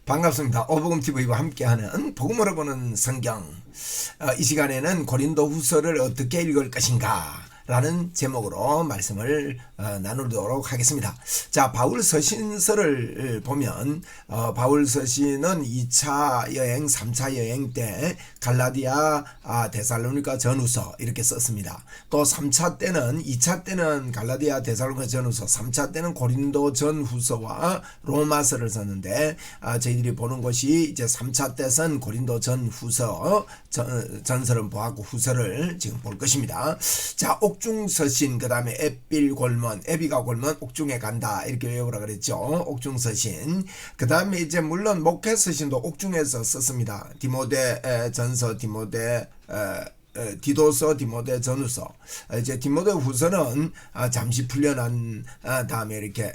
반갑습니다. 오복음TV와 함께하는 복음으로 보는 성경. 이 시간에는 고린도 후서를 어떻게 읽을 것인가 라는 제목으로 말씀을 나누도록 하겠습니다. 자, 바울 서신서를 보면 바울 서신은 2차 여행, 3차 여행 때 갈라디아, 데살로니가 전후서 이렇게 썼습니다. 또 3차 때는 2차 때는 갈라디아, 데살로니가 전후서, 3차 때는 고린도 전후서와 로마서를 썼는데 저희들이 보는 것이 이제 3차 때 쓴 고린도 전후서, 전서를 보았고 후서를 지금 볼 것입니다. 자, 옥중서신, 그 다음에 에빌골먼, 에비가 골먼 옥중에 간다 이렇게 외우라 그랬죠. 옥중서신. 그 다음에 이제 물론 목회서신도 옥중에서 썼습니다. 디모데 전서, 디모데 디도서, 디모데 전후서. 이제 디모데 후서는 잠시 풀려난 다음에 이렇게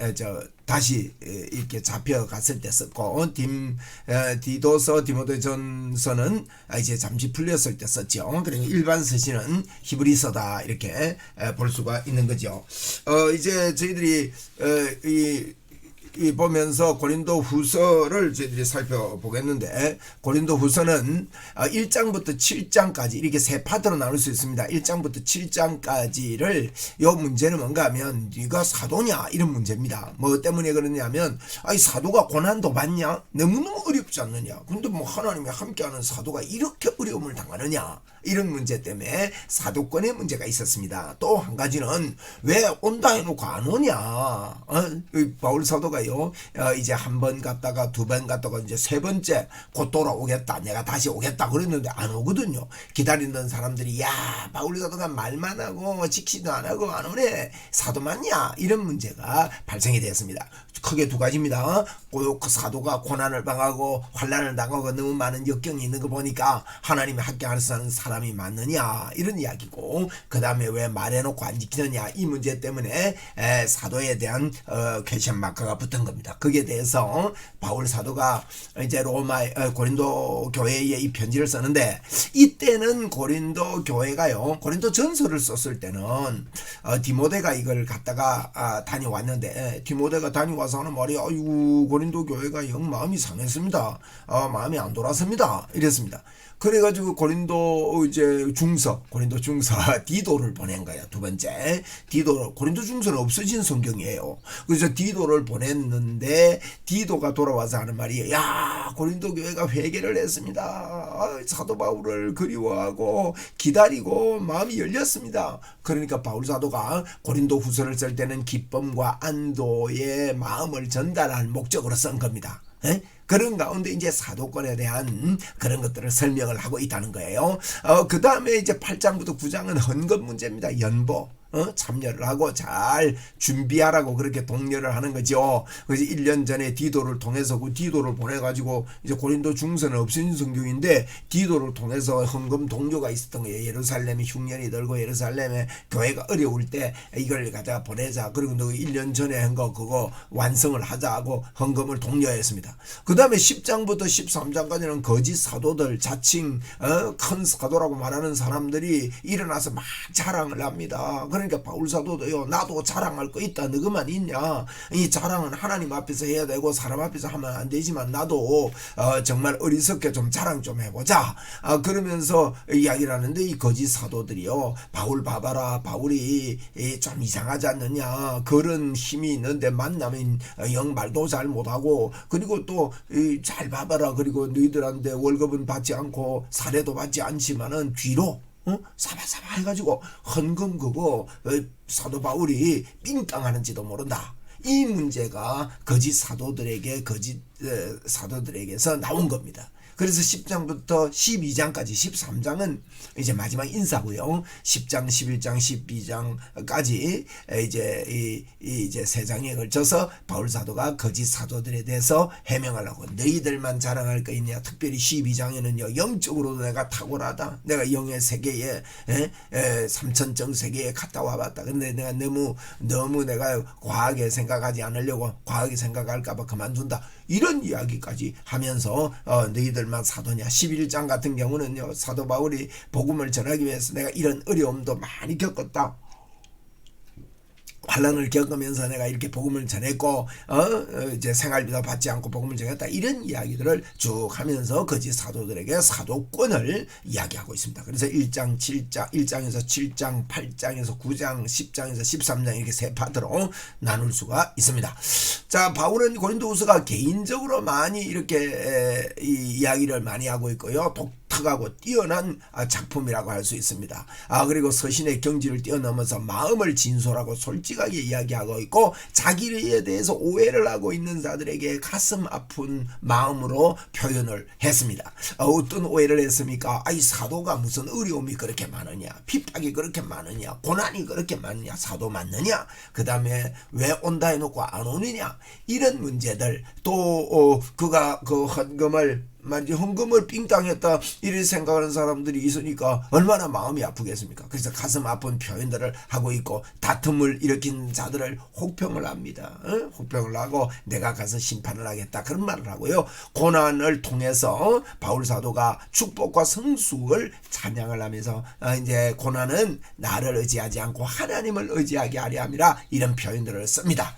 다시 이렇게 잡혀갔을 때 썼고, 디도서, 디모데 전서는 이제 잠시 풀렸을 때 썼죠. 그러니까 일반 서신은 히브리서다 이렇게 볼 수가 있는 거죠. 이제 저희들이 이 보면서 고린도 후서를 저희들이 살펴보겠는데, 고린도 후서는 1장부터 7장까지 이렇게 세 파트로 나눌 수 있습니다. 1장부터 7장까지를 요 문제는 뭔가 하면 네가 사도냐 이런 문제입니다. 뭐 때문에 그러냐면 사도가 고난도 받냐? 너무너무 어렵지 않느냐? 근데 뭐 하나님이 함께하는 사도가 이렇게 어려움을 당하느냐? 이런 문제 때문에 사도권의 문제가 있었습니다. 또 한 가지는 왜 온다 해놓고 안 오냐? 바울 사도가요, 이제 한 번 갔다가 두 번 갔다가 이제 세 번째 곧 돌아오겠다, 내가 다시 오겠다 그랬는데 안 오거든요. 기다리는 사람들이 야, 바울 사도가 말만 하고 직시도 안 하고 안 오네, 사도 맞냐? 이런 문제가 발생이 되었습니다. 크게 두 가지입니다. 그 사도가 고난을 당하고 환난을 당하고 너무 많은 역경이 있는 거 보니까 하나님이 함께하는 사람이 맞느냐 이런 이야기고, 그 다음에 왜 말해놓고 안 지키느냐 이 문제 때문에 사도에 대한 퀘션 마크가 붙은 겁니다. 거기에 대해서 바울 사도가 이제 고린도 교회에 이 편지를 쓰는데, 이때는 고린도 교회가요, 고린도 전서를 썼을 때는 디모데가 이걸 갖다가 다녀왔는데, 디모데가 다녀와서 하는 말이 아이고 고린도 교회가 영 마음이 상했습니다. 마음이 안 돌아섭니다. 이랬습니다. 그래가지고 고린도 중서 디도를 보낸 거예요. 두 번째 고린도 중서는 없어진 성경이에요. 그래서 디도를 보냈는데 디도가 돌아와서 하는 말이 야, 고린도 교회가 회개를 했습니다. 사도 바울을 그리워하고 기다리고 마음이 열렸습니다. 그러니까 바울 사도가 고린도 후서를 쓸 때는 기쁨과 안도의 마음을 전달할 목적으로 쓴 겁니다. 그런 가운데 이제 사도권에 대한 그런 것들을 설명을 하고 있다는 거예요. 그 다음에 이제 8장부터 9장은 헌금 문제입니다. 연보. 참여를 하고 잘 준비하라고 그렇게 독려를 하는 거죠. 그래서 1년 전에 디도를 통해서 그 디도를 보내가지고 이제 고린도 중서는 없어진 성경인데 디도를 통해서 헌금 동료가 있었던 거예요. 예루살렘에 흉년이 들고 예루살렘에 교회가 어려울 때 이걸 갖다가 보내자. 그리고 너 1년 전에 한 거 그거 완성을 하자고 헌금을 독려했습니다. 그 다음에 10장부터 13장까지는 거짓 사도들, 자칭 큰 사도라고 말하는 사람들이 일어나서 막 자랑을 합니다. 그러니까 바울 사도도요, 나도 자랑할 거 있다, 너그만 있냐? 이 자랑은 하나님 앞에서 해야 되고 사람 앞에서 하면 안 되지만 나도 정말 어리석게 좀 자랑 좀 해보자. 그러면서 이야기를 하는데, 이 거짓 사도들이요, 바울 봐봐라, 바울이 좀 이상하지 않느냐? 그런 힘이 있는데 만나면 영 말도 잘 못하고, 그리고 또 잘 봐봐라, 그리고 너희들한테 월급은 받지 않고 사례도 받지 않지만은 뒤로 사바사바 해가지고 헌금 그거 사도 바울이 삥땅하는지도 모른다. 이 문제가 거짓 사도들에게서 나온 겁니다. 그래서 10장부터 12장까지 13장은 이제 마지막 인사고요. 10장, 11장, 12장까지 이제 세 장에 걸쳐서 바울 사도가 거짓 사도들에 대해서 해명하려고, 너희들만 자랑할 거 있냐? 특별히 12장에는요, 영적으로도 내가 탁월하다. 내가 영의 세계에 3천정 세계에 갔다 와봤다. 근데 내가 너무 내가 과하게 생각하지 않으려고, 과하게 생각할까봐 그만둔다. 이런 이야기까지 하면서 너희들만 사도냐. 11장 같은 경우는요, 사도 바울이 복음을 전하기 위해서 내가 이런 어려움도 많이 겪었다. 환난을 겪으면서 내가 이렇게 복음을 전했고 이제 생활비도 받지 않고 복음을 전했다, 이런 이야기들을 쭉 하면서 거짓 사도들에게 사도권을 이야기하고 있습니다. 그래서 1장 7장 1장에서 7장 8장에서 9장 10장에서 13장 이렇게 세 파트로 나눌 수가 있습니다. 자, 바울은 고린도후서가 개인적으로 많이 이렇게 이 이야기를 많이 하고 있고요, 독특하고 뛰어난 작품이라고 할 수 있습니다. 그리고 서신의 경지를 뛰어넘어서 마음을 진솔하고 솔직하게 이야기하고 있고, 자기에 대해서 오해를 하고 있는 자들에게 가슴 아픈 마음으로 표현을 했습니다. 어떤 오해를 했습니까? 이 사도가 무슨 어려움이 그렇게 많으냐, 핍박이 그렇게 많으냐, 고난이 그렇게 많으냐, 사도 맞느냐, 그 다음에 왜 온다 해놓고 안 오느냐, 이런 문제들, 또 그가 그 헌금을 삥땅했다 이렇게 생각하는 사람들이 있으니까 얼마나 마음이 아프겠습니까? 그래서 가슴 아픈 표현들을 하고 있고, 다툼을 일으킨 자들을 혹평을 합니다. 혹평을 하고 내가 가서 심판을 하겠다, 그런 말을 하고요. 고난을 통해서 바울 사도가 축복과 성숙을 찬양을 하면서 이제 고난은 나를 의지하지 않고 하나님을 의지하게 하려 함이라, 이런 표현들을 씁니다.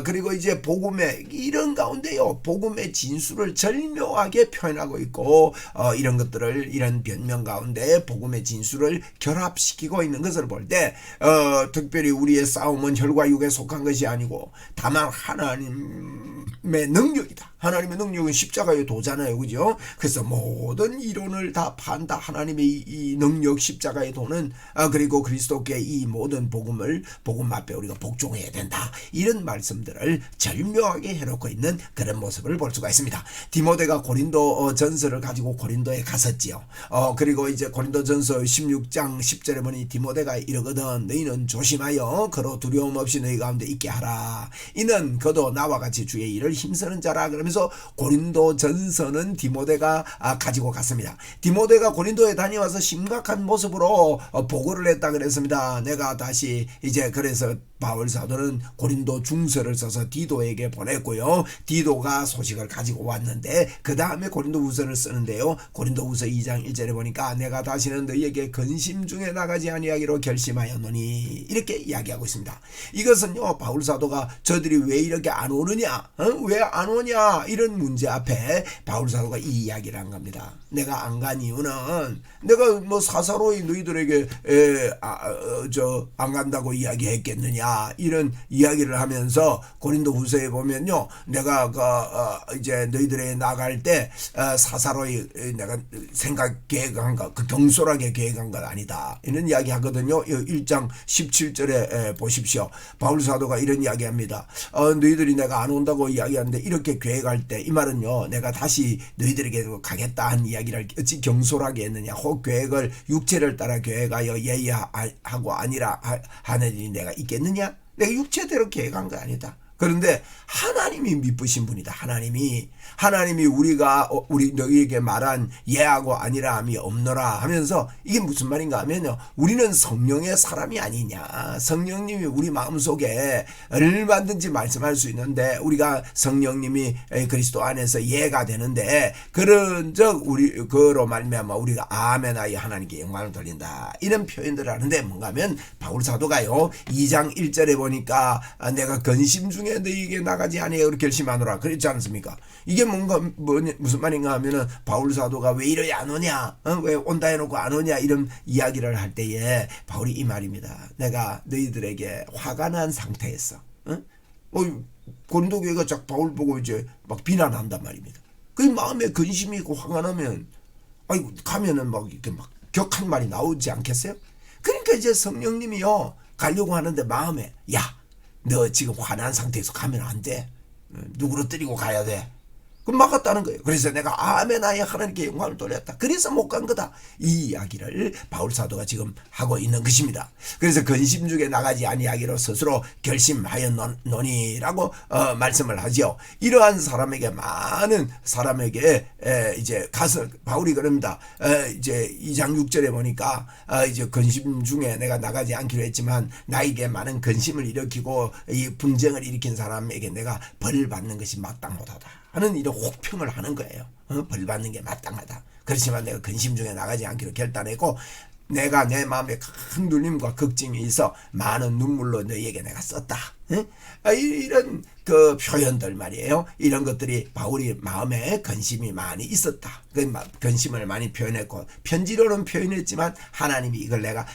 그리고 이제 복음의 이런 가운데요, 복음의 진수를 절묘하게 표현하고 있고, 이런 것들을, 이런 변명 가운데 복음의 진수를 결합시키고 있는 것을 볼 때 특별히 우리의 싸움은 혈과 육에 속한 것이 아니고 다만 하나님의 능력이다. 하나님의 능력은 십자가의 도잖아요, 그죠? 그래서 모든 이론을 다 판다. 하나님의 이 능력, 십자가의 도는 그리고 그리스도께 이 모든 복음 앞에 우리가 복종해야 된다, 이런 말씀들을 절묘하게 해놓고 있는 그런 모습을 볼 수가 있습니다. 디모데가 고린도 전서를 가지고 고린도에 갔었지요. 그리고 이제 고린도 전서 16장 10절에 보니 디모데가 이러거든, 너희는 조심하여 그로 두려움 없이 너희 가운데 있게 하라. 이는 그도 나와 같이 주의 일을 힘쓰는 자라. 그러면서 고린도 전서는 디모데가 가지고 갔습니다. 디모데가 고린도에 다녀와서 심각한 모습으로 보고를 했다 그랬습니다. 내가 다시 이제 그래서 바울 사도는 고린도 중서를 써서 디도에게 보냈고요. 디도가 소식을 가지고 왔는데 그 다음에 고린도 후서를 쓰는데요. 고린도 후서 2장 1절에 보니까 내가 다시는 너희에게 근심 중에 나가지 아니하기로 결심하였노니, 이렇게 이야기하고 있습니다. 이것은요, 바울 사도가 저들이 왜 이렇게 안 오느냐, 왜 안 오냐, 이런 문제 앞에 바울 사도가 이 이야기를 한 겁니다. 내가 안 간 이유는 내가 뭐 사사로이 너희들에게 안 간다고 이야기했겠느냐, 이런 이야기를 하면서 고린도 후서에 보면요, 내가 이제 너희들에게 나갈 때 사사로이 내가 계획한 것, 경솔하게 계획한 것 아니다, 이런 이야기 하거든요. 1장 17절에 보십시오. 바울 사도가 이런 이야기 합니다. 너희들이 내가 안 온다고 이야기하는데 이렇게 계획할 때, 이 말은요, 내가 다시 너희들에게 가겠다 한 이야기를 어찌 경솔하게 했느냐, 혹 계획을 육체를 따라 계획하여 예의하고 아니라 하느니 내가 있겠느냐? 내가 육체대로 계획한 거 아니다. 그런데 하나님이 미쁘신 분이다. 하나님이 우리 너희에게 말한 예하고 아니라함이 없노라 하면서, 이게 무슨 말인가 하면요, 우리는 성령의 사람이 아니냐, 성령님이 우리 마음속에 얼마든지 말씀할 수 있는데 우리가 성령님이 그리스도 안에서 예가 되는데, 그런즉 우리 그로 말미암아 우리가 아멘하여 하나님께 영광을 돌린다, 이런 표현들을 하는데, 뭔가 하면 바울 사도가요 2장 1절에 보니까 내가 근심 중에 너희에게 나가지 아니하여 결심하노라 그랬지 않습니까? 이게 무슨 말인가 하면은 바울 사도가 왜 이래 안 오냐, 왜 온다 해놓고 안 오냐, 이런 이야기를 할 때에 바울이 이 말입니다. 내가 너희들에게 화가 난 상태에서, 고린도 교회가 쫙 바울 보고 이제 막 비난한단 말입니다. 그 마음에 근심이 있고 화가 나면 가면은 막 이렇게 막 격한 말이 나오지 않겠어요? 그러니까 이제 성령님이요 가려고 하는데 마음에, 야, 너 지금 화난 상태에서 가면 안 돼. 누구로 때리고 가야 돼. 그럼 막았다는 거예요. 그래서 내가 아멘하여 하나님께 영광을 돌렸다. 그래서 못 간 거다. 이 이야기를 바울 사도가 지금 하고 있는 것입니다. 그래서 근심 중에 나가지 아니하기로 스스로 결심하였노니라고 말씀을 하죠. 이러한 사람에게, 많은 사람에게 이제 가서 바울이 그럽니다. 이제 2장 6절에 보니까 이제 근심 중에 내가 나가지 않기로 했지만 나에게 많은 근심을 일으키고 이 분쟁을 일으킨 사람에게 내가 벌을 받는 것이 마땅하다 하는 이런 혹평을 하는 거예요. 벌 받는 게 마땅하다. 그렇지만 내가 근심 중에 나가지 않기로 결단했고, 내가 내 마음에 큰 눌림과 걱정이 있어 많은 눈물로 너희에게 내가 썼다. 이런 그 표현들 말이에요. 이런 것들이 바울이 마음에 근심이 많이 있었다. 그 근심을 많이 표현했고 편지로는 표현했지만 하나님이 이걸 내가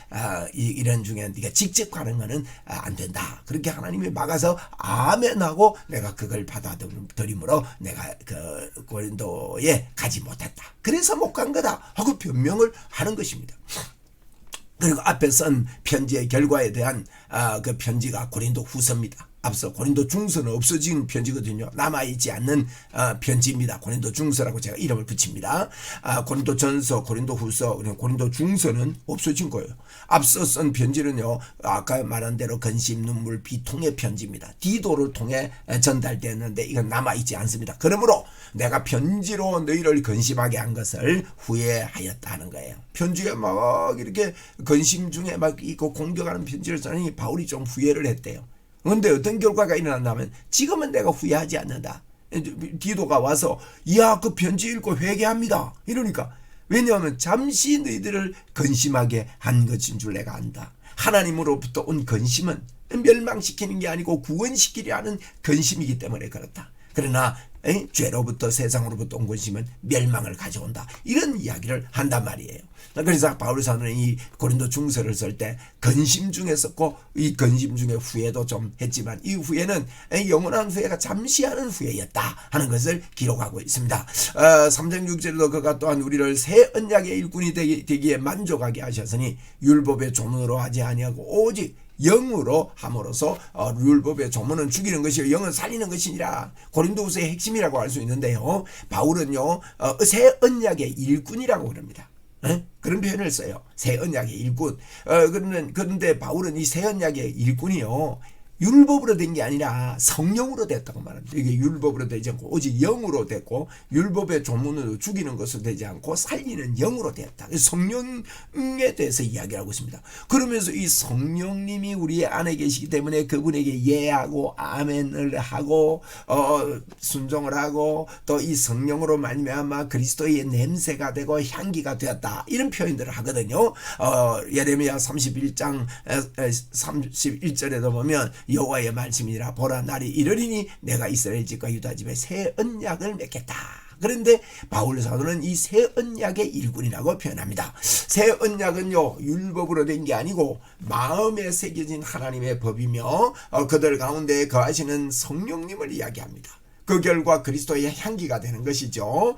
이런 중에 네가 직접 하는 거는 안 된다. 그렇게 하나님이 막아서 아멘하고 내가 그걸 받아들임으로 내가 그 고린도에 가지 못했다. 그래서 못 간 거다 하고 변명을 하는 것입니다. 그리고 앞에 쓴 편지의 결과에 대한 그 편지가 고린도 후서입니다. 앞서 고린도 중서는 없어진 편지거든요. 남아있지 않는 편지입니다. 고린도 중서라고 제가 이름을 붙입니다. 고린도 전서, 고린도 후서, 고린도 중서는 없어진 거예요. 앞서 쓴 편지는요, 아까 말한 대로 근심, 눈물, 비통의 편지입니다. 디도를 통해 전달됐는데 이건 남아있지 않습니다. 그러므로 내가 편지로 너희를 근심하게 한 것을 후회하였다는 거예요. 편지에 막 이렇게 근심 중에 막 이거 공격하는 편지를 쓰니 바울이 좀 후회를 했대요. 그런데 어떤 결과가 일어났냐면 지금은 내가 후회하지 않는다. 디도가 와서 이야 그 편지 읽고 회개합니다. 이러니까 왜냐하면 잠시 너희들을 근심하게 한 것인 줄 내가 안다. 하나님으로부터 온 근심은 멸망시키는 게 아니고 구원시키려 하는 근심이기 때문에 그렇다. 그러나 죄로부터 세상으로부터 온 근심은 멸망을 가져온다. 이런 이야기를 한단 말이에요. 그래서 바울 사도는 이 고린도 중서를 쓸 때 근심 중에 썼고 이 근심 중에 후회도 좀 했지만 이 후회는 영원한 후회가 잠시 하는 후회였다 하는 것을 기록하고 있습니다. 3장 6절에도 그가 또한 우리를 새 언약의 일꾼이 되기에 만족하게 하셨으니 율법의 조문으로 하지 아니하고 오직 영으로 함으로써 율법의 조문은 죽이는 것이요 영은 살리는 것이니라. 고린도후서의 핵심이라고 할 수 있는데요. 바울은요 새 언약의 일꾼이라고 그럽니다. 그런 표현을 써요. 새 언약의 일꾼. 그런데 바울은 이 새 언약의 일꾼이요 율법으로 된 게 아니라 성령으로 됐다고 말합니다. 이게 율법으로 되지 않고 오직 영으로 됐고 율법의 조문으로 죽이는 것으로 되지 않고 살리는 영으로 되었다. 성령에 대해서 이야기하고 있습니다. 그러면서 이 성령님이 우리 안에 계시기 때문에 그분에게 예하고 아멘을 하고 순종을 하고 또 이 성령으로 말미암아 그리스도의 냄새가 되고 향기가 되었다. 이런 표현들을 하거든요. 예레미야 31장 31절에도 보면 여호와의 말씀이라 보라 날이 이르리니 내가 이스라엘 집과 유다 집에 새 언약을 맺겠다. 그런데 바울 사도는 이 새 언약의 일꾼이라고 표현합니다. 새 언약은요 율법으로 된 게 아니고 마음에 새겨진 하나님의 법이며 그들 가운데 거하시는 성령님을 이야기합니다. 그 결과 그리스도의 향기가 되는 것이죠.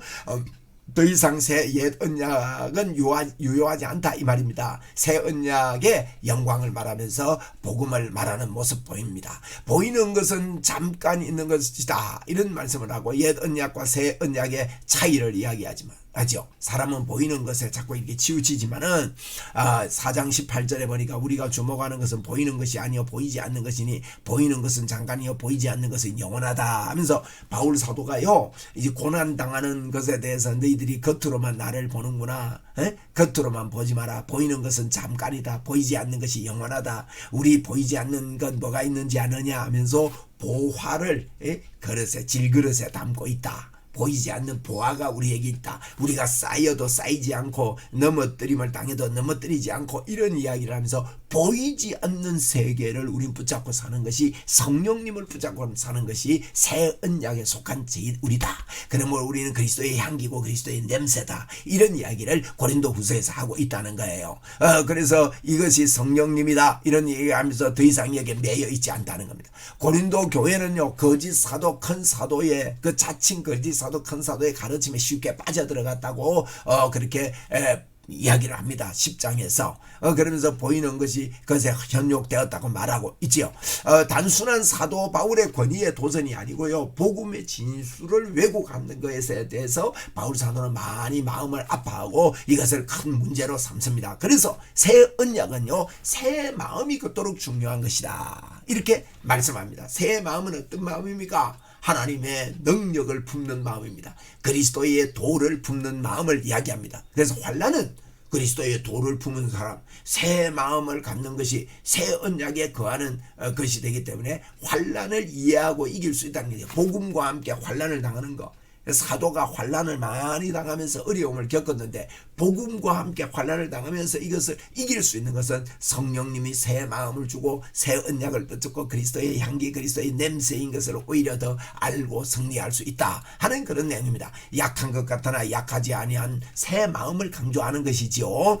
더 이상 새 옛 언약은 유효하지 않다 이 말입니다. 새 언약의 영광을 말하면서 복음을 말하는 모습 보입니다. 보이는 것은 잠깐 있는 것이다 이런 말씀을 하고 옛 언약과 새 언약의 차이를 이야기하지만 하죠. 사람은 보이는 것에 자꾸 이렇게 치우치지만은 4장 18절에 보니까 우리가 주목하는 것은 보이는 것이 아니요 보이지 않는 것이니 보이는 것은 잠깐이요 보이지 않는 것은 영원하다 하면서 바울 사도가요 이제 고난 당하는 것에 대해서 너희들이 겉으로만 나를 보는구나. 겉으로만 보지 마라. 보이는 것은 잠깐이다. 보이지 않는 것이 영원하다. 우리 보이지 않는 건 뭐가 있는지 아느냐 하면서 보화를 그릇에 질그릇에 담고 있다. 보이지 않는 보화가 우리에게 있다. 우리가 쌓여도 쌓이지 않고 넘어뜨림을 당해도 넘어뜨리지 않고 이런 이야기를 하면서 보이지 않는 세계를 우린 붙잡고 사는 것이 성령님을 붙잡고 사는 것이 새 언약에 속한 우리다. 그러므로 우리는 그리스도의 향기고 그리스도의 냄새다. 이런 이야기를 고린도 후서에서 하고 있다는 거예요. 그래서 이것이 성령님이다. 이런 얘기하면서 더 이상 여기에 매여 있지 않다는 겁니다. 고린도 교회는요 거짓 사도 큰 사도의 그 자칭 거짓 사도 큰 사도의 가르침에 쉽게 빠져들어갔다고 그렇게 이야기를 합니다. 10장에서 그러면서 보이는 것이 그것에 현혹되었다고 말하고 있지요. 단순한 사도 바울의 권위의 도전이 아니고요 복음의 진수를 왜곡하는 것에 대해서 바울 사도는 많이 마음을 아파하고 이것을 큰 문제로 삼습니다. 그래서 새 언약은요 새 마음이 그토록 중요한 것이다 이렇게 말씀합니다. 새 마음은 어떤 마음입니까? 하나님의 능력을 품는 마음입니다. 그리스도의 도를 품는 마음을 이야기합니다. 그래서 환난은 그리스도의 도를 품은 사람, 새 마음을 갖는 것이 새 언약에 거하는 것이 되기 때문에 환난을 이해하고 이길 수 있다는 거죠. 복음과 함께 환난을 당하는 거. 사도가 환난을 많이 당하면서 어려움을 겪었는데 복음과 함께 환난을 당하면서 이것을 이길 수 있는 것은 성령님이 새 마음을 주고 새 언약을 붙잡고 그리스도의 향기, 그리스도의 냄새인 것을 오히려 더 알고 승리할 수 있다 하는 그런 내용입니다. 약한 것 같으나 약하지 아니한 새 마음을 강조하는 것이지요.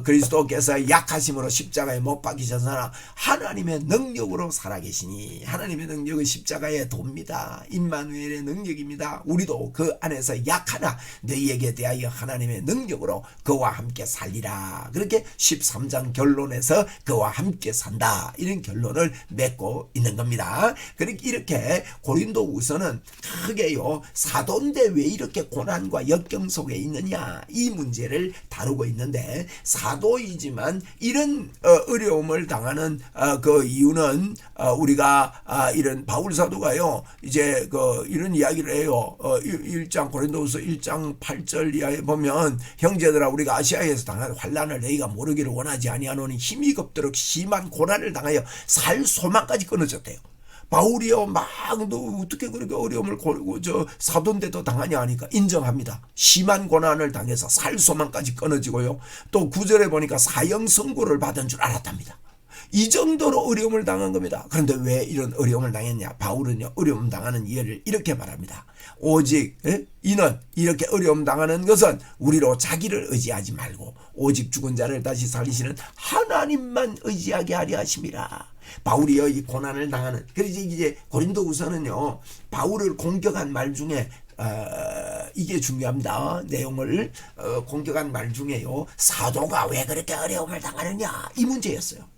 그리스도께서 약하심으로 십자가에 못 박히셨으나 하나님의 능력으로 살아계시니, 하나님의 능력은 십자가의 도입니다. 임마누엘의 능력입니다. 우리도 그 안에서 약하나 너희에게 대하여 하나님의 능력으로 그와 함께 살리라. 그렇게 13장 결론에서 그와 함께 산다, 이런 결론을 맺고 있는 겁니다. 그렇게 이렇게 고린도후서는 크게요, 사도인데 왜 이렇게 고난과 역경 속에 있느냐, 이 문제를 다루고 있는데, 사도이지만 이런 어려움을 당하는 그 이유는 우리가 이런 바울 사도가요, 이제 이런 이야기를 해요. 1장 고린도후서 1장 8절 이하에 보면, 형제들아 우리가 아시아에서 당한 환난을 너희가 모르기를 원하지 아니하노니 힘이 겹도록 심한 고난을 당하여 살 소망까지 끊어졌대요. 바울이요, 너 어떻게 그렇게 어려움을 고르고 사도인데도 당하냐 하니까 인정합니다. 심한 고난을 당해서 살 소망까지 끊어지고요. 또 9절에 보니까 사형 선고를 받은 줄 알았답니다. 이 정도로 어려움을 당한 겁니다. 그런데 왜 이런 어려움을 당했냐? 바울은요, 어려움 당하는 이유를 이렇게 말합니다. 오직 이는 이렇게 어려움 당하는 것은 우리로 자기를 의지하지 말고 오직 죽은 자를 다시 살리시는 하나님만 의지하게 하려 하심이라. 바울이요, 이 고난을 당하는, 그래서 이제 고린도후서는요, 바울을 공격한 말 중에 이게 중요합니다. 내용을 공격한 말 중에요, 사도가 왜 그렇게 어려움을 당하느냐, 이 문제였어요.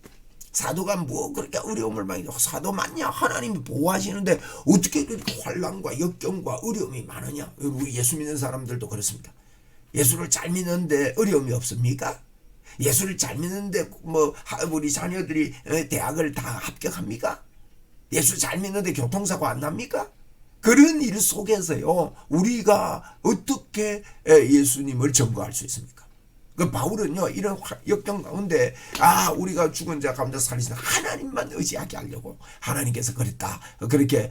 사도가 뭐 그렇게 어려움을 많이, 사도 맞냐? 하나님이 보호하시는데 어떻게 그렇게 환난과 역경과 어려움이 많으냐? 우리 예수 믿는 사람들도 그렇습니다. 예수를 잘 믿는데 어려움이 없습니까? 예수를 잘 믿는데 우리 자녀들이 대학을 다 합격합니까? 예수 잘 믿는데 교통사고 안 납니까? 그런 일 속에서요, 우리가 어떻게 예수님을 증거할 수 있습니까? 그 바울은요, 이런 역경 가운데 우리가 죽은 자 가운데 살리시는 하나님만 의지하게 하려고 하나님께서 그랬다, 그렇게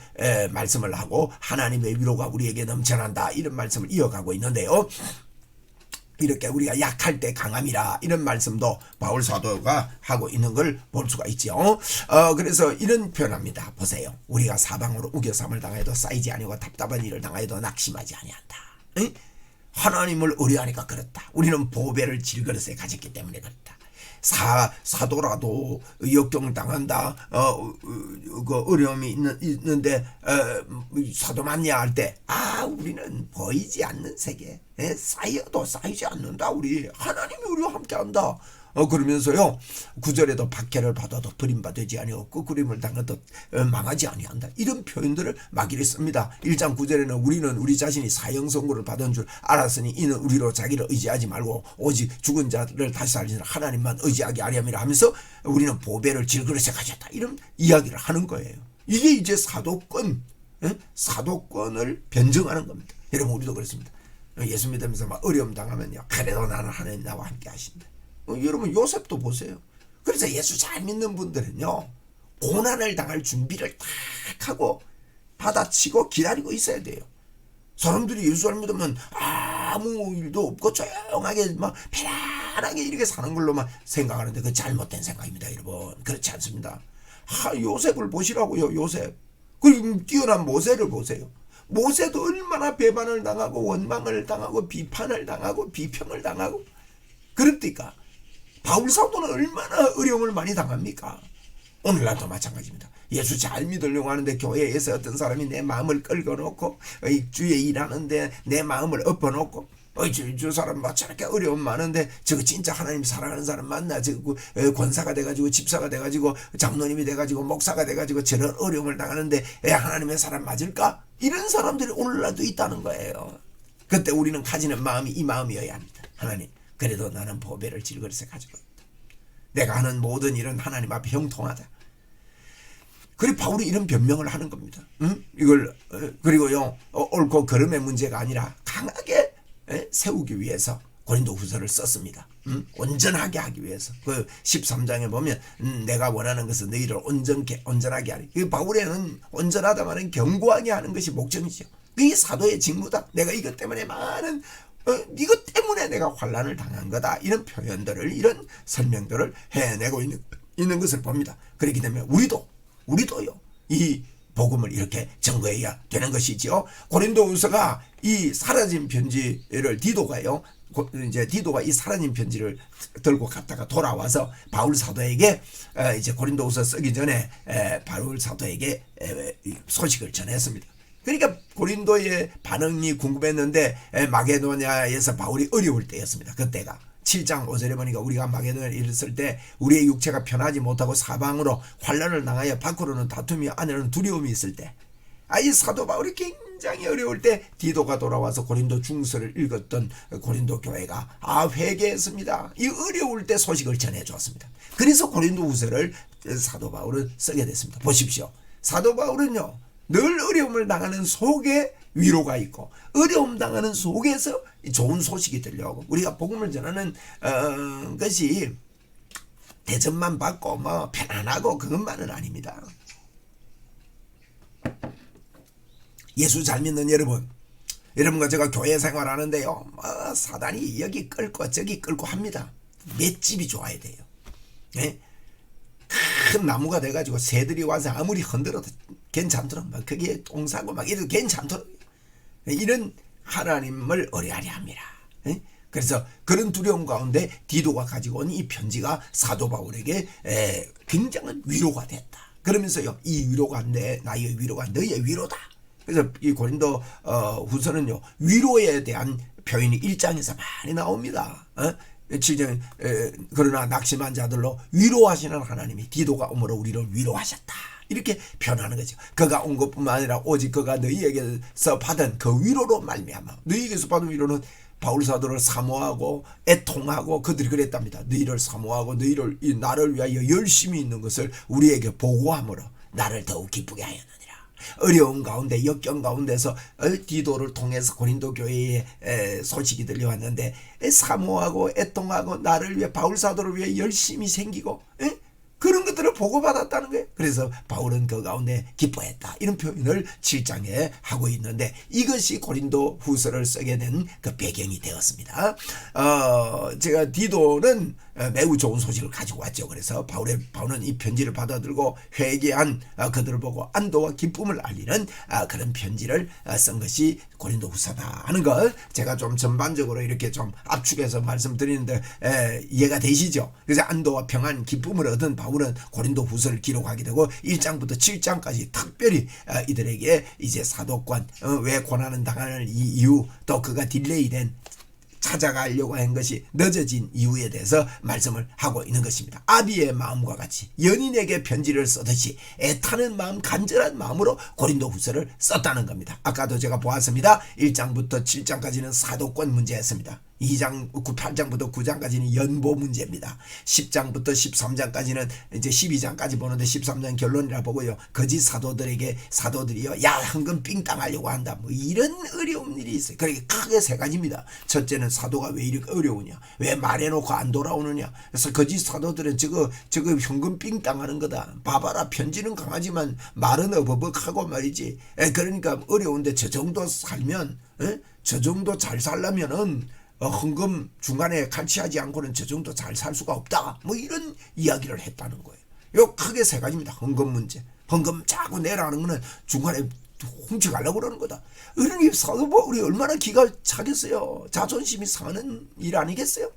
말씀을 하고 하나님의 위로가 우리에게 넘쳐난다, 이런 말씀을 이어가고 있는데요, 이렇게 우리가 약할 때 강함이라, 이런 말씀도 바울 사도가 하고 있는 걸 볼 수가 있죠. 그래서 이런 표현합니다. 보세요. 우리가 사방으로 우겨삼을 당해도 쌓이지 아니고 답답한 일을 당해도 낙심하지 아니한다. 응? 하나님을 의뢰하니까 그렇다. 우리는 보배를 질그릇에 가졌기 때문에 그렇다. 사도라도 역경을 당한다, 그 어려움이 있는데 사도 맞냐 할 때, 우리는 보이지 않는 세계, 쌓여도 쌓이지 않는다. 우리 하나님이 우리와 함께한다. 그러면서요, 9절에도 박해를 받아도 버림받지 아니하고 끄꾸림을 당해도 망하지 아니한다, 이런 표현들을 마귀를 씁니다. 1장 9절에는 우리는 우리 자신이 사형 선고를 받은 줄 알았으니 이는 우리로 자기를 의지하지 말고 오직 죽은 자를 다시 살리는 하나님만 의지하게 하렴이라 하면서 우리는 보배를 질그릇에 가졌다, 이런 이야기를 하는 거예요. 이게 이제 사도권을 변증하는 겁니다. 여러분, 우리도 그렇습니다. 예수 믿으면서 막 어려움 당하면요, 그래도 나는 하나님 나와 함께 하신다. 여러분, 요셉도 보세요. 그래서 예수 잘 믿는 분들은요, 고난을 당할 준비를 딱 하고 받아치고 기다리고 있어야 돼요. 사람들이 예수 잘 믿으면 아무 일도 없고 조용하게 막 편안하게 이렇게 사는 걸로만 생각하는데, 그 잘못된 생각입니다, 여러분. 그렇지 않습니다. 요셉을 보시라고요. 요셉. 그리고 뛰어난 모세를 보세요. 모세도 얼마나 배반을 당하고 원망을 당하고 비판을 당하고 비평을 당하고 그럽니까? 바울 사도는 얼마나 어려움을 많이 당합니까? 오늘날도 마찬가지입니다. 예수 잘 믿으려고 하는데 교회에서 어떤 사람이 내 마음을 끌어놓고 주에 일하는데 내 마음을 엎어놓고 저 사람 막 저렇게 어려움 많은데 저거 진짜 하나님 사랑하는 사람 맞나? 저거 권사가 돼가지고 집사가 돼가지고 장로님이 돼가지고 목사가 돼가지고 저런 어려움을 당하는데 하나님의 사람 맞을까? 이런 사람들이 오늘날도 있다는 거예요. 그때 우리는 가지는 마음이 이 마음이어야 합니다. 하나님, 그래도 나는 보배를 질그릇에 가지고 있다. 내가 하는 모든 일은 하나님 앞에 형통하다. 그리고 바울이 이런 변명을 하는 겁니다. 이걸 그리고요, 옳고 그름의 문제가 아니라 강하게 세우기 위해서 고린도후서를 썼습니다. 온전하게 하기 위해서. 그 13장에 보면 내가 원하는 것은 너희를 온전하게 하리. 바울에는 온전하다마는 견고하게 하는 것이 목적이죠. 이 사도의 직무다. 내가 이것 때문에 많은 이것 때문에 내가 환난을 당한 거다. 이런 표현들을, 이런 설명들을 해내고 있는 것을 봅니다. 그렇기 때문에 우리도요 이 복음을 이렇게 증거해야 되는 것이지요. 고린도후서가 이 사라진 편지를 디도가요. 이제 디도가 이 사라진 편지를 들고 갔다가 돌아와서 바울 사도에게 이제 고린도후서 쓰기 전에 바울 사도에게 소식을 전했습니다. 그러니까 고린도의 반응이 궁금했는데 마게도냐에서 바울이 어려울 때였습니다. 그때가 7장 5절에 보니까 우리가 마게도냐에 이르렀을 때 우리의 육체가 편하지 못하고 사방으로 환난을 당하여 밖으로는 다툼이 안에는 두려움이 있을 때, 이 사도 바울이 굉장히 어려울 때 디도가 돌아와서 고린도 중서를 읽었던 고린도 교회가 회개했습니다. 이 어려울 때 소식을 전해주었습니다. 그래서 고린도 후서를 사도 바울은 쓰게 됐습니다. 보십시오. 사도 바울은요 늘 어려움을 당하는 속에 위로가 있고 어려움 당하는 속에서 좋은 소식이 들려오고, 우리가 복음을 전하는 것이 대접만 받고 뭐 편안하고 그것만은 아닙니다. 예수 잘 믿는 여러분과 제가 교회 생활하는데요, 사단이 여기 끌고 저기 끌고 합니다. 맷집이 좋아야 돼요. 네? 큰 나무가 돼가지고 새들이 와서 아무리 흔들어도 괜찮더라. 막 거기에 똥 싸고 막 이래도 괜찮더라. 이런 하나님을 의뢰하리합니다. 그래서 그런 두려움 가운데 디도가 가지고 온 이 편지가 사도 바울에게 굉장한 위로가 됐다. 그러면서요, 이 위로가 나의 위로가 너희의 위로다. 그래서 이 고린도 후서는요 위로에 대한 표현이 1장에서 많이 나옵니다. 7장 그러나 낙심한 자들로 위로하시는 하나님이 디도가 오므로 우리를 위로하셨다. 이렇게 표현하는 거죠. 그가 온 것뿐만 아니라 오직 그가 너희에게서 받은 그 위로로 말미암아, 너희에게서 받은 위로는 바울 사도를 사모하고 애통하고 그들이 그랬답니다. 너희를 사모하고 너희를 나를 위하여 열심히 있는 것을 우리에게 보고함으로 나를 더욱 기쁘게 하였느니라. 어려운 가운데 역경 가운데서 디도를 통해서 고린도 교회에 소식이 들려왔는데 사모하고 애통하고 나를 위해 바울 사도를 위해 열심히 생기고 그런 것들을 보고받았다는 거예요. 그래서 바울은 그 가운데 기뻐했다. 이런 표현을 7장에 하고 있는데 이것이 고린도 후서를 쓰게 된 그 배경이 되었습니다. 제가 디도는 매우 좋은 소식을 가지고 왔죠. 그래서 바울은 이 편지를 받아들고 회개한 그들을 보고 안도와 기쁨을 알리는 그런 편지를 쓴 것이 고린도 후서다 하는 걸 제가 좀 전반적으로 이렇게 좀 압축해서 말씀드리는데 이해가 되시죠? 그래서 안도와 평안, 기쁨을 얻은 바울은 고린도 후서를 기록하게 되고 1장부터 7장까지 특별히 이들에게 이제 사도권, 왜 고난을 당하는 이유, 또 그가 딜레이된 찾아가려고 한 것이 늦어진 이유에 대해서 말씀을 하고 있는 것입니다. 아비의 마음과 같이 연인에게 편지를 쓰듯이 애타는 마음, 간절한 마음으로 고린도 후서를 썼다는 겁니다. 아까도 제가 보았습니다. 1장부터 7장까지는 사도권 문제였습니다. 8장부터 9장까지는 연보 문제입니다. 10장부터 13장까지는 이제 12장까지 보는데 13장 결론이라 보고요. 거짓 사도들이요, 야, 헌금 삥 땅하려고 한다. 뭐 이런 어려운 일이 있어요. 그러니까 크게 세 가지입니다. 첫째는 사도가 왜 이렇게 어려우냐? 왜 말해놓고 안 돌아오느냐? 그래서 거짓 사도들은 저거 현금 삥 땅하는 거다. 봐봐라, 편지는 강하지만 말은 어버벅하고 말이지. 그러니까 어려운데 저 정도 살면, 저 정도 잘 살려면은 헌금 중간에 칼치하지 않고는 저 정도 잘 살 수가 없다. 뭐 이런 이야기를 했다는 거예요. 요 크게 세 가지입니다. 헌금 문제. 헌금 자꾸 내라는 거는 중간에 훔쳐가려고 그러는 거다. 그러니 사도 바울이 얼마나 기가 차겠어요. 자존심이 상하는 일 아니겠어요?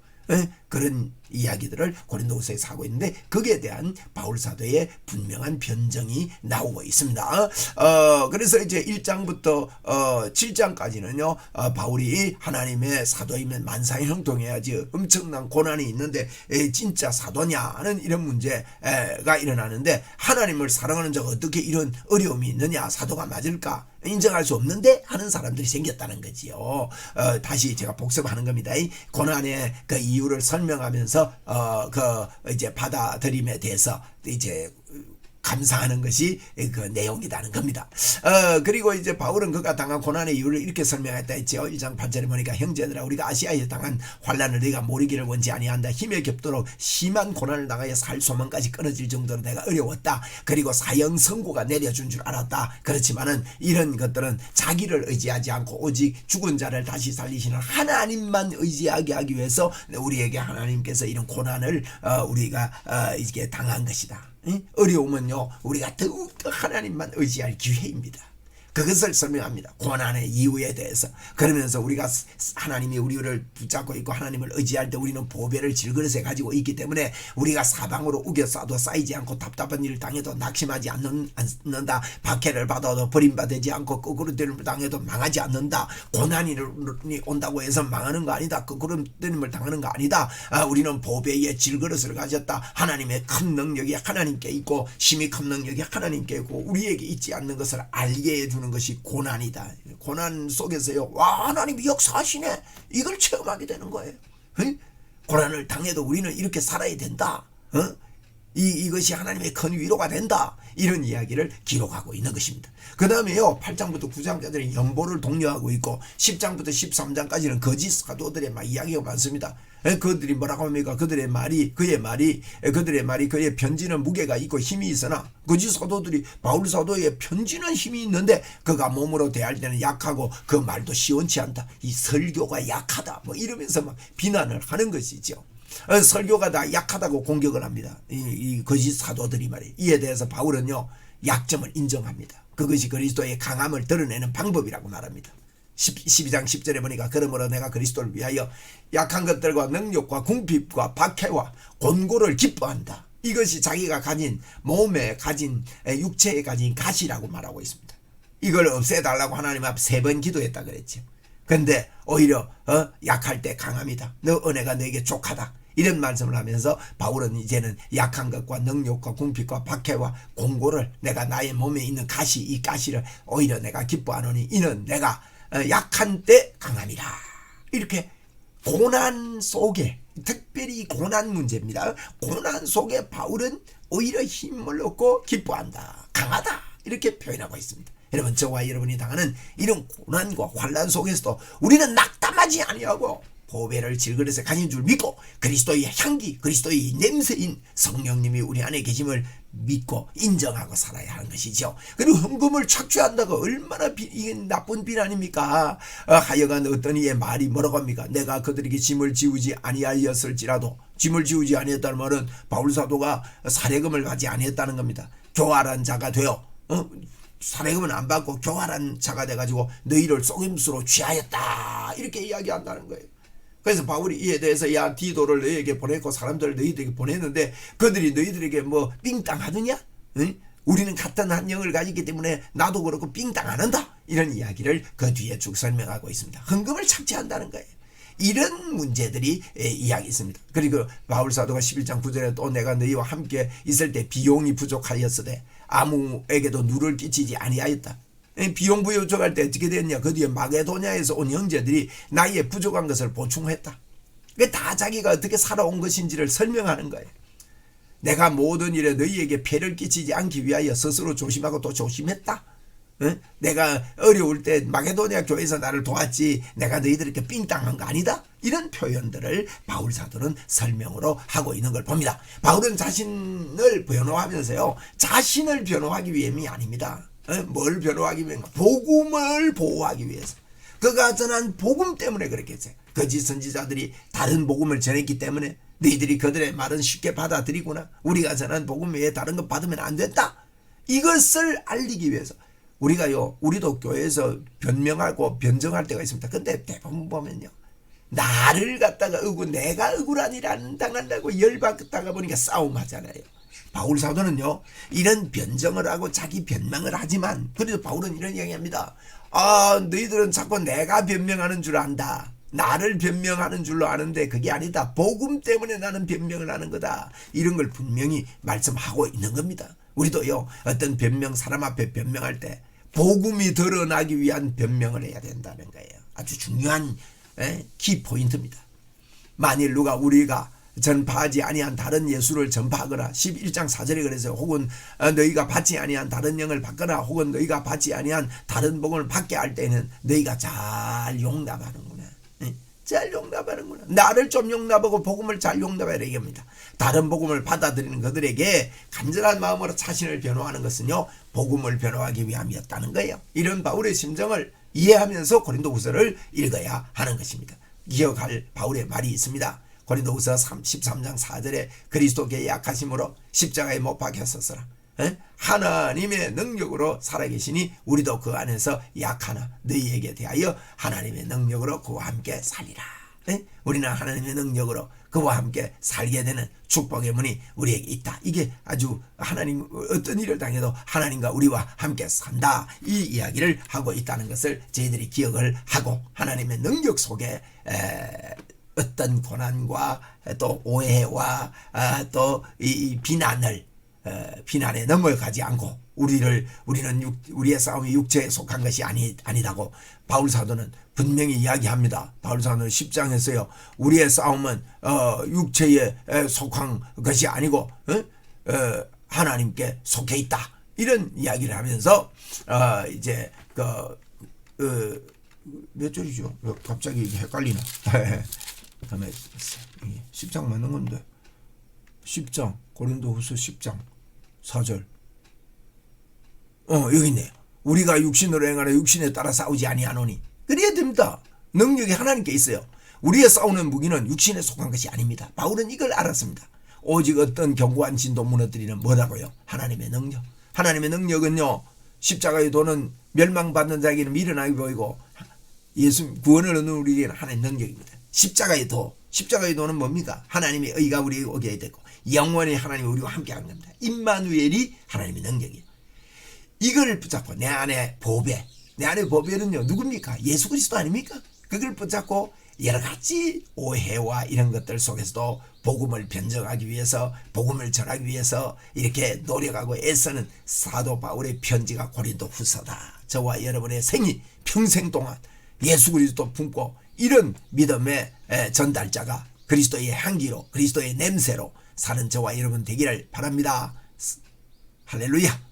그런 이야기들을 고린도후서에서 하고 있는데 거기에 대한 바울 사도의 분명한 변정이 나오고 있습니다. 그래서 이제 1장부터 7장까지는요 바울이 하나님의 사도이면 만사에 형통해야지 엄청난 고난이 있는데 진짜 사도냐는 이런 문제가 일어나는데, 하나님을 사랑하는 자가 어떻게 이런 어려움이 있느냐, 사도가 맞을까 인정할 수 없는데 하는 사람들이 생겼다는 거지요. 다시 제가 복습하는 겁니다. 이 고난의 그 이유를 설명하면서 그 이제 받아들임에 대해서 이제 감사하는 것이 그 내용이라는 겁니다. 그리고 이제 바울은 그가 당한 고난의 이유를 이렇게 설명했다 했죠. 1장 8절에 보니까 형제들아 우리가 아시아에 당한 환난을 너희가 모르기를 원치 아니한다. 힘에 겹도록 심한 고난을 당하여 살 소망까지 끊어질 정도로 내가 어려웠다. 그리고 사형 선고가 내려준 줄 알았다. 그렇지만은 이런 것들은 자기를 의지하지 않고 오직 죽은 자를 다시 살리시는 하나님만 의지하게 하기 위해서 우리에게 하나님께서 이런 고난을 우리가 이게 당한 것이다. 어려우면요 우리가 더욱더 하나님만 의지할 기회입니다. 그것을 설명합니다. 고난의 이유에 대해서. 그러면서 우리가 하나님이 우리를 붙잡고 있고 하나님을 의지할 때 우리는 보배를 질그릇에 가지고 있기 때문에 우리가 사방으로 우겨싸도 쌓이지 않고 답답한 일을 당해도 낙심하지 않는다. 박해를 받아도 버림받지 않고 거꾸로뜨림을 당해도 망하지 않는다. 고난이 온다고 해서 망하는 거 아니다. 거꾸로뜨림을 당하는 거 아니다. 우리는 보배의 질그릇을 가졌다. 하나님의 큰 능력이 하나님께 있고 힘이 큰 능력이 하나님께 있고 우리에게 있지 않는 것을 알게 해주는 것이 고난이다. 고난 속에서요, 와 하나님이 역사하시네. 이걸 체험하게 되는 거예요. 고난을 당해도 우리는 이렇게 살아야 된다. 이것이 하나님의 큰 위로가 된다. 이런 이야기를 기록하고 있는 것입니다. 그 다음에요 8장부터 9장까지는 연보를 독려하고 있고 10장부터 13장까지는 거짓 사도들의 이야기가 많습니다. 그들이 뭐라고 합니까? 그들의 말이 그의 편지는 무게가 있고 힘이 있으나 거짓 사도들이 바울 사도의 편지는 힘이 있는데 그가 몸으로 대할 때는 약하고 그 말도 시원치 않다. 이 설교가 약하다. 이러면서 막 비난을 하는 것이죠. 설교가 다 약하다고 공격을 합니다. 이 거짓 사도들이 말이에요. 이에 대해서 바울은요 약점을 인정합니다. 그것이 그리스도의 강함을 드러내는 방법이라고 말합니다. 12장 10절에 보니까 그러므로 내가 그리스도를 위하여 약한 것들과 능력과 궁핍과 박해와 곤고를 기뻐한다. 이것이 자기가 가진 몸에 가진 육체에 가진 가시라고 말하고 있습니다. 이걸 없애달라고 하나님 앞 3번 기도했다 그랬죠. 근데 오히려 약할 때 강함이다. 너 은혜가 너에게 족하다. 이런 말씀을 하면서 바울은 이제는 약한 것과 능력과 궁핍과 박해와 공고를 내가 나의 몸에 있는 가시 이 가시를 오히려 내가 기뻐하노니 이는 내가 약한 때 강함이라. 이렇게 고난 속에 특별히 고난 문제입니다. 고난 속에 바울은 오히려 힘을 얻고 기뻐한다. 강하다. 이렇게 표현하고 있습니다. 여러분 저와 여러분이 당하는 이런 고난과 환난 속에서도 우리는 낙담하지 아니하고 보배를 질그릇에 가진 줄 믿고 그리스도의 향기 그리스도의 냄새인 성령님이 우리 안에 계심을 믿고 인정하고 살아야 하는 것이죠. 그리고 헌금을 착취한다고 얼마나 이게 나쁜 비난입니까? 하여간 어떤 이의 말이 뭐라고 합니까? 내가 그들에게 짐을 지우지 아니하였을지라도 짐을 지우지 아니했다는 말은 바울 사도가 사례금을 받지 아니했다는 겁니다. 교활한 자가 되어 사례금은 안 받고 교활한 자가 돼가지고 너희를 속임수로 취하였다 이렇게 이야기한다는 거예요. 그래서 바울이 이에 대해서 야 디도를 너희에게 보냈고 사람들을 너희들에게 보냈는데 그들이 너희들에게 뭐 삥땅 하느냐? 응? 우리는 같은 한 영을 가지기 때문에 나도 그렇고 삥땅 안 한다. 이런 이야기를 그 뒤에 쭉 설명하고 있습니다. 헌금을 착취한다는 거예요. 이런 문제들이 이야기 있습니다. 그리고 바울 사도가 11장 9절에 또 내가 너희와 함께 있을 때 비용이 부족하였으되 아무에게도 누를 끼치지 아니하였다. 비용 부족할 때 어떻게 됐냐? 그 뒤에 마게도냐에서 온 형제들이 나의 부족한 것을 보충했다. 다 자기가 어떻게 살아온 것인지를 설명하는 거예요. 내가 모든 일에 너희에게 폐를 끼치지 않기 위하여 스스로 조심하고 또 조심했다. 내가 어려울 때 마게도냐 교회에서 나를 도왔지 내가 너희들에게 삥땅한 거 아니다. 이런 표현들을 바울 사도는 설명으로 하고 있는 걸 봅니다. 바울은 자신을 변호하면서요 자신을 변호하기 위함이 아닙니다. 뭘 변호하기 위해서? 복음을 보호하기 위해서. 그가 전한 복음 때문에 그렇겠어요. 거짓 선지자들이 다른 복음을 전했기 때문에 너희들이 그들의 말은 쉽게 받아들이구나. 우리가 전한 복음 외에 다른 것 받으면 안 된다. 이것을 알리기 위해서. 우리도 교회에서 변명하고 변정할 때가 있습니다. 근데 대부분 보면요. 나를 갖다가 내가 억울한 당한다고 열받다가 보니까 싸움하잖아요. 바울 사도는요 이런 변정을 하고 자기 변명을 하지만 그래도 바울은 이런 이야기합니다. 너희들은 자꾸 내가 변명하는 줄 안다. 나를 변명하는 줄로 아는데 그게 아니다. 복음 때문에 나는 변명을 하는 거다. 이런 걸 분명히 말씀하고 있는 겁니다. 우리도요 어떤 변명 사람 앞에 변명할 때 복음이 드러나기 위한 변명을 해야 된다는 거예요. 아주 중요한 키포인트입니다. 만일 누가 우리가 전파하지 아니한 다른 예수를 전파하거라. 11장 4절에 그래서 혹은 너희가 받지 아니한 다른 영을 받거나 혹은 너희가 받지 아니한 다른 복음을 받게 할 때는 너희가 잘 용납하는구나. 잘 용납하는구나. 나를 좀 용납하고 복음을 잘 용납하라 얘기합니다. 다른 복음을 받아들이는 그들에게 간절한 마음으로 자신을 변호하는 것은요, 복음을 변호하기 위함이었다는 거예요. 이런 바울의 심정을 이해하면서 고린도후서를 읽어야 하는 것입니다. 기억할 바울의 말이 있습니다. 고린도후서 13장 4절에 그리스도께 약하심으로 십자가에 못 박혔었으라. 하나님의 능력으로 살아계시니 우리도 그 안에서 약하나 너희에게 대하여 하나님의 능력으로 그와 함께 살리라. 우리는 하나님의 능력으로 그와 함께 살게 되는 축복의 문이 우리에게 있다. 이게 아주 하나님 어떤 일을 당해도 하나님과 우리와 함께 산다, 이 이야기를 하고 있다는 것을 저희들이 기억을 하고, 하나님의 능력 속에 어떤 고난과 또 오해와 또 이 비난에 넘어가지 않고 우리의 싸움이 육체에 속한 것이 아니다고 바울 사도는 분명히 이야기합니다. 바울 사도는 10장에서요, 우리의 싸움은 육체에 속한 것이 아니고 하나님께 속해 있다, 이런 이야기를 하면서 이제 몇 절이죠? 갑자기 헷갈리나? 가만히 있어요. 10장 맞는 건데 10장 고린도후서 10장 4절 여기 있네요. 우리가 육신으로 행하려 육신에 따라 싸우지 아니하노니. 그래야 됩니다. 능력이 하나님께 있어요. 우리의 싸우는 무기는 육신에 속한 것이 아닙니다. 바울은 이걸 알았습니다. 오직 어떤 견고한 진도 무너뜨리는 뭐라고요? 하나님의 능력. 하나님의 능력은요, 십자가의 도는 멸망받는 자에게는 미련하게 보이고 예수 구원을 얻는 우리에게는 하나님의 능력입니다. 십자가의 도는 뭡니까? 하나님의 의가 우리에게 오게 되고 영원히 하나님이 우리와 함께하는 겁니다. 임마누엘이 하나님의 능력이에요. 이걸 붙잡고 내 안에 보배는요 누굽니까? 예수 그리스도 아닙니까? 그걸 붙잡고 여러 가지 오해와 이런 것들 속에서도 복음을 변증하기 위해서, 복음을 전하기 위해서 이렇게 노력하고 애쓰는 사도 바울의 편지가 고린도후서다. 저와 여러분의 생이 평생 동안 예수 그리스도 품고 이런 믿음의 전달자가 그리스도의 향기로, 그리스도의 냄새로 사는 저와 여러분 되기를 바랍니다. 할렐루야.